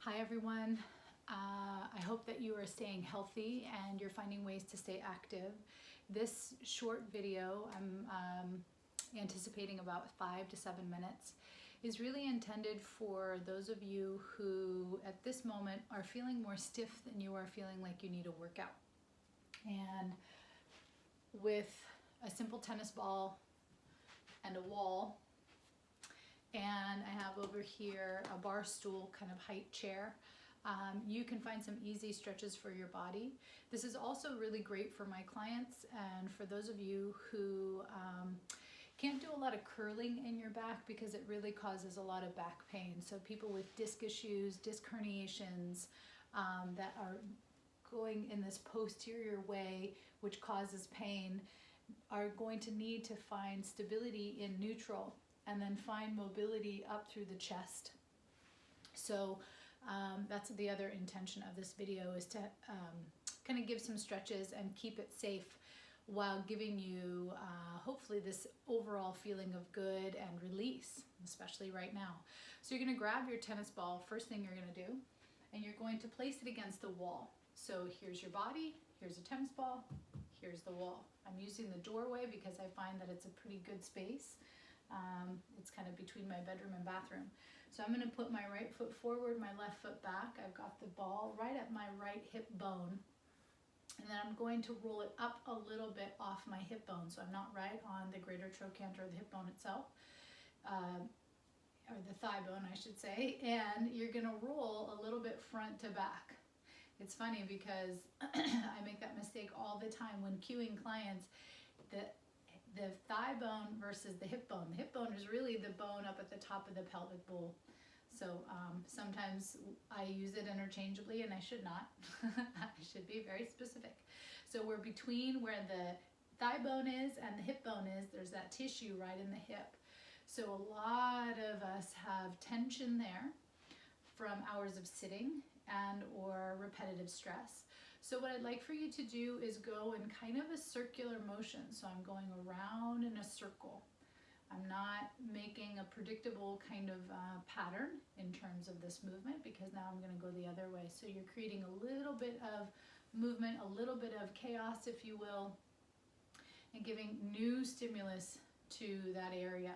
Hi everyone. I hope that you are staying healthy and you're finding ways to stay active. This short video, I'm anticipating about 5 to 7 minutes, is really intended for those of you who at this moment are feeling more stiff than you are feeling like you need a workout. And with a simple tennis ball and a wall, and I have over here a bar stool kind of height chair. You can find some easy stretches for your body. This is also really great for my clients and for those of you who can't do a lot of curling in your back because it really causes a lot of back pain. So people with disc issues, disc herniations that are going in this posterior way, which causes pain, are going to need to find stability in neutral and then find mobility up through the chest. So that's the other intention of this video, is to kind of give some stretches and keep it safe while giving you hopefully this overall feeling of good and release, especially right now. So you're going to grab your tennis ball, first thing you're going to do, and you're going to place it against the wall. So here's your body, here's a tennis ball, here's the wall. I'm using the doorway because I find that it's a pretty good space. It's kind of between my bedroom and bathroom. So I'm going to put my right foot forward, my left foot back. I've got the ball right at my right hip bone. And then I'm going to roll it up a little bit off my hip bone. So I'm not right on the greater trochanter or the hip bone itself, or the thigh bone, I should say. And you're going to roll a little bit front to back. It's funny because I make that mistake all the time when cueing clients. The thigh bone versus the hip bone. The hip bone is really the bone up at the top of the pelvic bowl. So sometimes I use it interchangeably and I should not. I should be very specific. So we're between where the thigh bone is and the hip bone is. There's that tissue right in the hip. So a lot of us have tension there from hours of sitting and or repetitive stress. So what I'd like for you to do is go in kind of a circular motion. So I'm going around in a circle. I'm not making a predictable kind of pattern in terms of this movement because now I'm going to go the other way. So you're creating a little bit of movement, a little bit of chaos, if you will, and giving new stimulus to that area.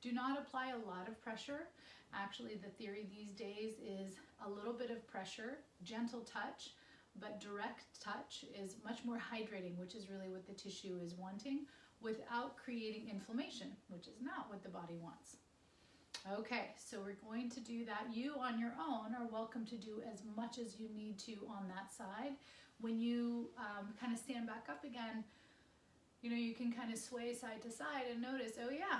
Do not apply a lot of pressure. Actually, the theory these days is a little bit of pressure, gentle touch, but direct touch is much more hydrating, which is really what the tissue is wanting, without creating inflammation, which is not what the body wants. Okay, so we're going to do that. You on your own are welcome to do as much as you need to on that side. When you kind of stand back up again, you know, you can kind of sway side to side and notice, oh yeah,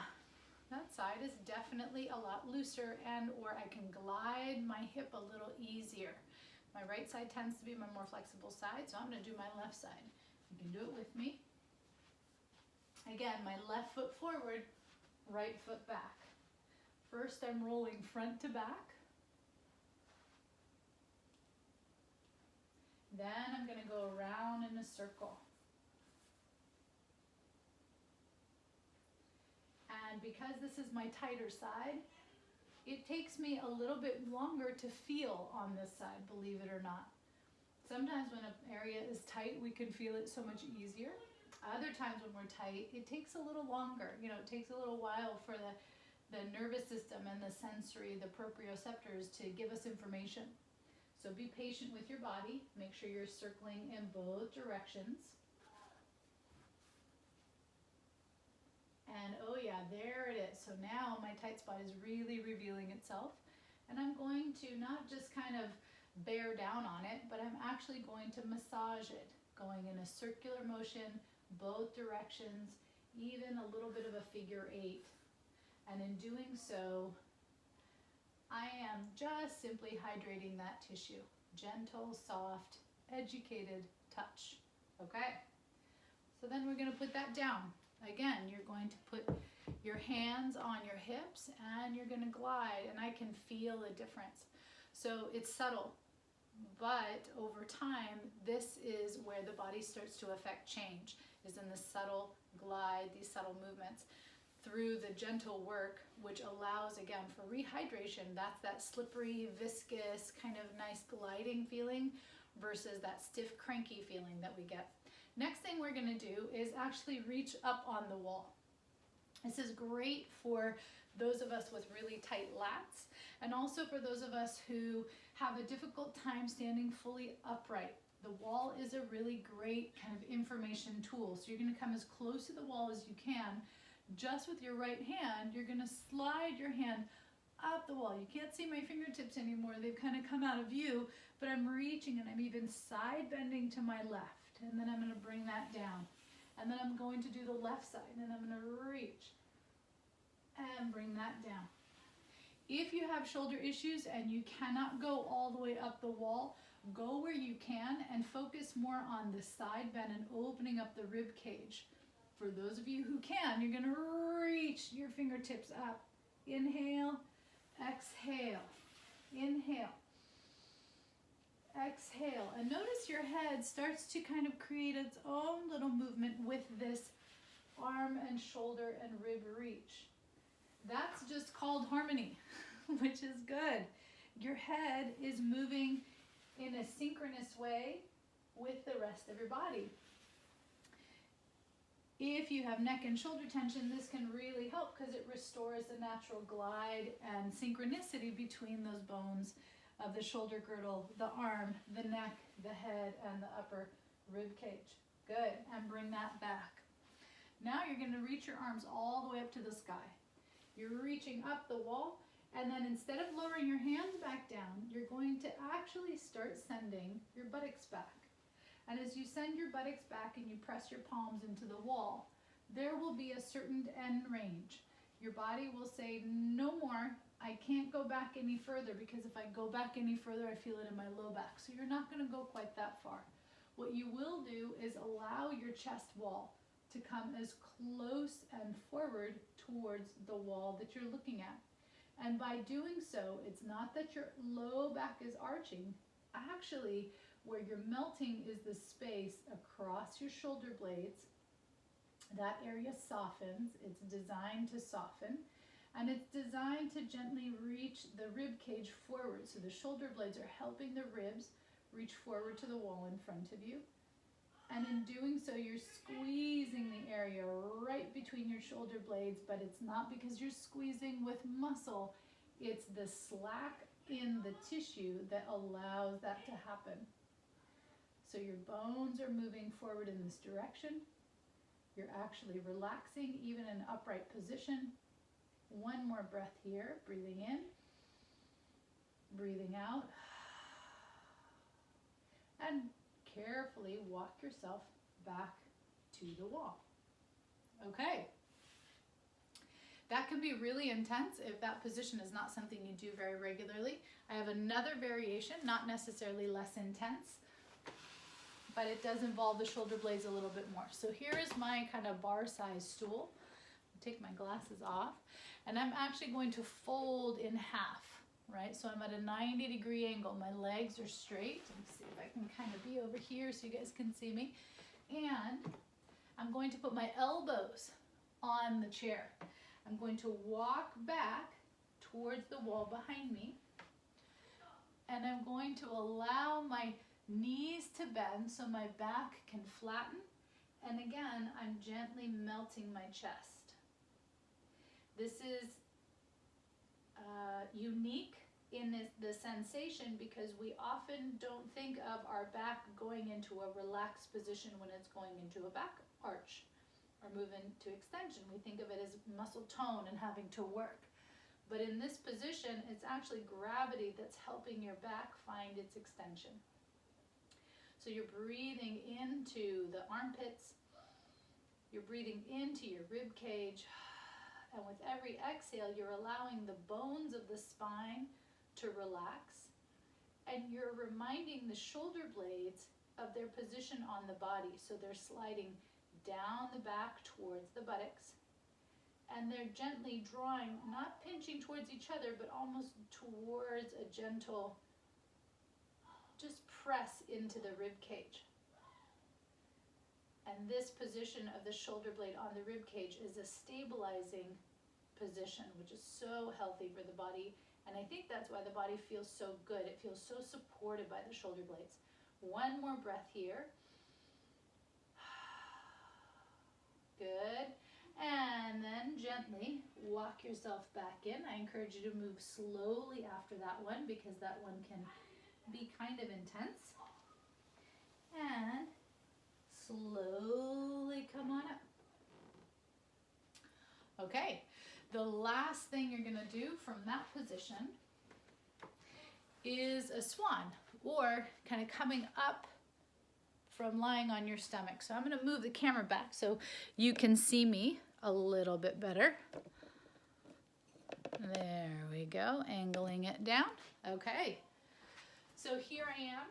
that side is definitely a lot looser, and or I can glide my hip a little easier. My right side tends to be my more flexible side, so I'm going to do my left side. You can do it with me. Again, my left foot forward, right foot back. First, I'm rolling front to back. Then I'm going to go around in a circle. And because this is my tighter side, it takes me a little bit longer to feel on this side, believe it or not. Sometimes when an area is tight, we can feel it so much easier. Other times when we're tight, it takes a little longer. You know, it takes a little while for the nervous system and the sensory, the proprioceptors, to give us information. So be patient with your body. Make sure you're circling in both directions. And oh yeah, there it is. So now my tight spot is really revealing itself. And I'm going to not just kind of bear down on it, but I'm actually going to massage it, going in a circular motion, both directions, even a little bit of a figure 8. And in doing so, I am just simply hydrating that tissue. Gentle, soft, educated touch. Okay? So then we're going to put that down. Again, you're going to put your hands on your hips and you're going to glide, and I can feel a difference. So it's subtle, but over time, this is where the body starts to affect change, is in the subtle glide, these subtle movements. through the gentle work, which allows, again, for rehydration. That's that slippery, viscous, kind of nice gliding feeling versus that stiff, cranky feeling that we get. Next thing we're going to do is actually reach up on the wall. This is great for those of us with really tight lats, and also for those of us who have a difficult time standing fully upright. The wall is a really great kind of information tool. So you're going to come as close to the wall as you can. Just with your right hand, you're going to slide your hand up the wall. You can't see my fingertips anymore. They've kind of come out of view, but I'm reaching and I'm even side bending to my left. And then I'm going to bring that down. And then I'm going to do the left side, and I'm going to reach and bring that down. If you have shoulder issues and you cannot go all the way up the wall, go where you can and focus more on the side bend and opening up the rib cage. For those of you who can, you're going to reach your fingertips up. Inhale, exhale, inhale, exhale. And notice your head starts to kind of create its own little movement with this arm and shoulder and rib reach. That's just called harmony, which is good. Your head is moving in a synchronous way with the rest of your body. If you have neck and shoulder tension, this can really help because it restores the natural glide and synchronicity between those bones of the shoulder girdle, the arm, the neck, the head, and the upper rib cage. Good, and bring that back. Now you're going to reach your arms all the way up to the sky. You're reaching up the wall, and then instead of lowering your hands back down, you're going to actually start sending your buttocks back. And as you send your buttocks back and you press your palms into the wall, there will be a certain end range. Your body will say, no more, I can't go back any further, because if I go back any further, I feel it in my low back. So you're not going to go quite that far. What you will do is allow your chest wall to come as close and forward towards the wall that you're looking at. And by doing so, it's not that your low back is arching. Actually, where you're melting is the space across your shoulder blades. That area softens. It's designed to soften, and it's designed to gently reach the rib cage forward. So the shoulder blades are helping the ribs reach forward to the wall in front of you. And in doing so, you're squeezing the area right between your shoulder blades, but it's not because you're squeezing with muscle. It's the slack in the tissue that allows that to happen. So your bones are moving forward in this direction. You're actually relaxing even in upright position. One more breath here, breathing in, breathing out, and carefully walk yourself back to the wall. Okay. That can be really intense if that position is not something you do very regularly. I have another variation, not necessarily less intense, but it does involve the shoulder blades a little bit more. So here is my kind of bar-sized stool. I'll take my glasses off, and I'm actually going to fold in half, right? So I'm at a 90-degree angle. My legs are straight. Let's see if I can kind of be over here so you guys can see me. And I'm going to put my elbows on the chair. I'm going to walk back towards the wall behind me, and I'm going to allow my knees to bend so my back can flatten, and again, I'm gently melting my chest. This is unique in the sensation because we often don't think of our back going into a relaxed position when it's going into a back arch or move into extension. We think of it as muscle tone and having to work. But in this position, it's actually gravity that's helping your back find its extension. So you're breathing into the armpits, you're breathing into your rib cage, and with every exhale, you're allowing the bones of the spine to relax, and you're reminding the shoulder blades of their position on the body. So they're sliding down the back towards the buttocks, and they're gently drawing, not pinching towards each other, but almost towards a gentle just press into the rib cage. And this position of the shoulder blade on the rib cage is a stabilizing position, which is so healthy for the body. And I think that's why the body feels so good. It feels so supported by the shoulder blades. One more breath here. Good. And then gently walk yourself back in. I encourage you to move slowly after that one because that one can be kind of intense. And slowly come on up. Okay, the last thing you're going to do from that position is a swan, or kind of coming up from lying on your stomach. So I'm going to move the camera back so you can see me a little bit better. There we go, angling it down. Okay, so here I am,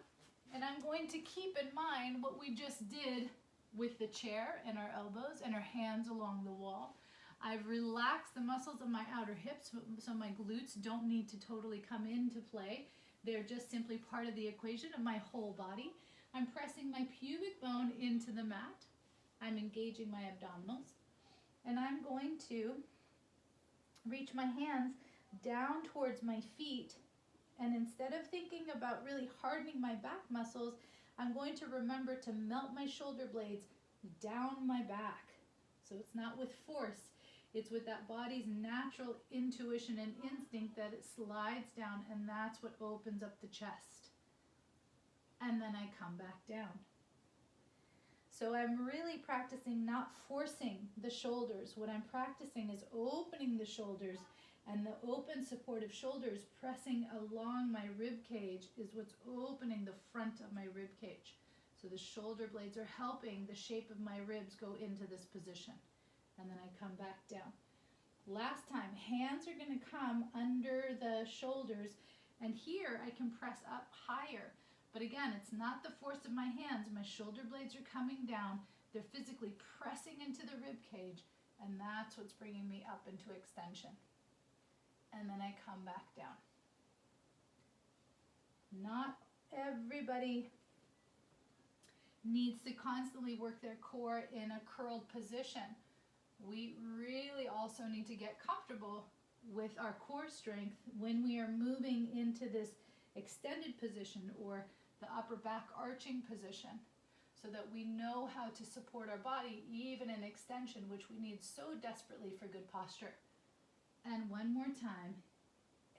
and I'm going to keep in mind what we just did with the chair and our elbows and our hands along the wall. I've relaxed the muscles of my outer hips, so my glutes don't need to totally come into play. They're just simply part of the equation of my whole body. I'm pressing my pubic bone into the mat. I'm engaging my abdominals. And I'm going to reach my hands down towards my feet. And instead of thinking about really hardening my back muscles, I'm going to remember to melt my shoulder blades down my back. So it's not with force. It's with that body's natural intuition and instinct that it slides down, and that's what opens up the chest. And then I come back down. So I'm really practicing not forcing the shoulders. What I'm practicing is opening the shoulders, and the open supportive shoulders pressing along my rib cage is what's opening the front of my rib cage. So the shoulder blades are helping the shape of my ribs go into this position. And then I come back down. Last time, hands are going to come under the shoulders, and here I can press up higher. But again, it's not the force of my hands. My shoulder blades are coming down. They're physically pressing into the rib cage, and that's what's bringing me up into extension. And then I come back down. Not everybody needs to constantly work their core in a curled position. We really also need to get comfortable with our core strength when we are moving into this extended position or the upper back arching position, so that we know how to support our body even in extension, which we need so desperately for good posture. And one more time,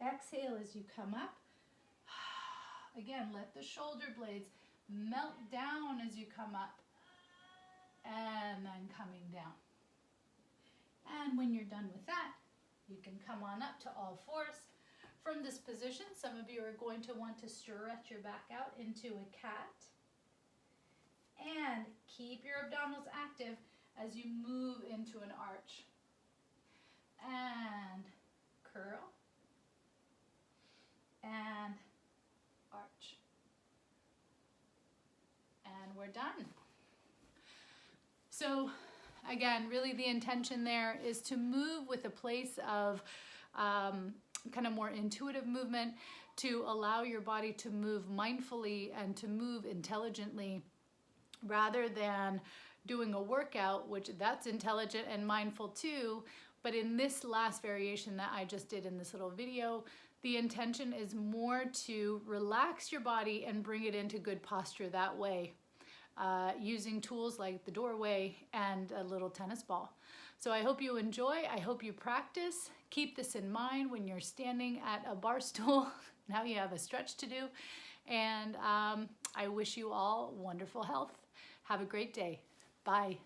exhale as you come up. Again, let the shoulder blades melt down as you come up, and then coming down. And when you're done with that, you can come on up to all fours. From this position, some of you are going to want to stretch your back out into a cat. And keep your abdominals active as you move into an arch. And curl. And arch. And we're done. So again, really the intention there is to move with a place of kind of more intuitive movement, to allow your body to move mindfully and to move intelligently, rather than doing a workout, which that's intelligent and mindful too. But in this last variation that I just did in this little video, the intention is more to relax your body and bring it into good posture that way. Using tools like the doorway and a little tennis ball. So I hope you enjoy. I hope you practice. Keep this in mind when you're standing at a bar stool. Now you have a stretch to do. And I wish you all wonderful health. Have a great day. Bye.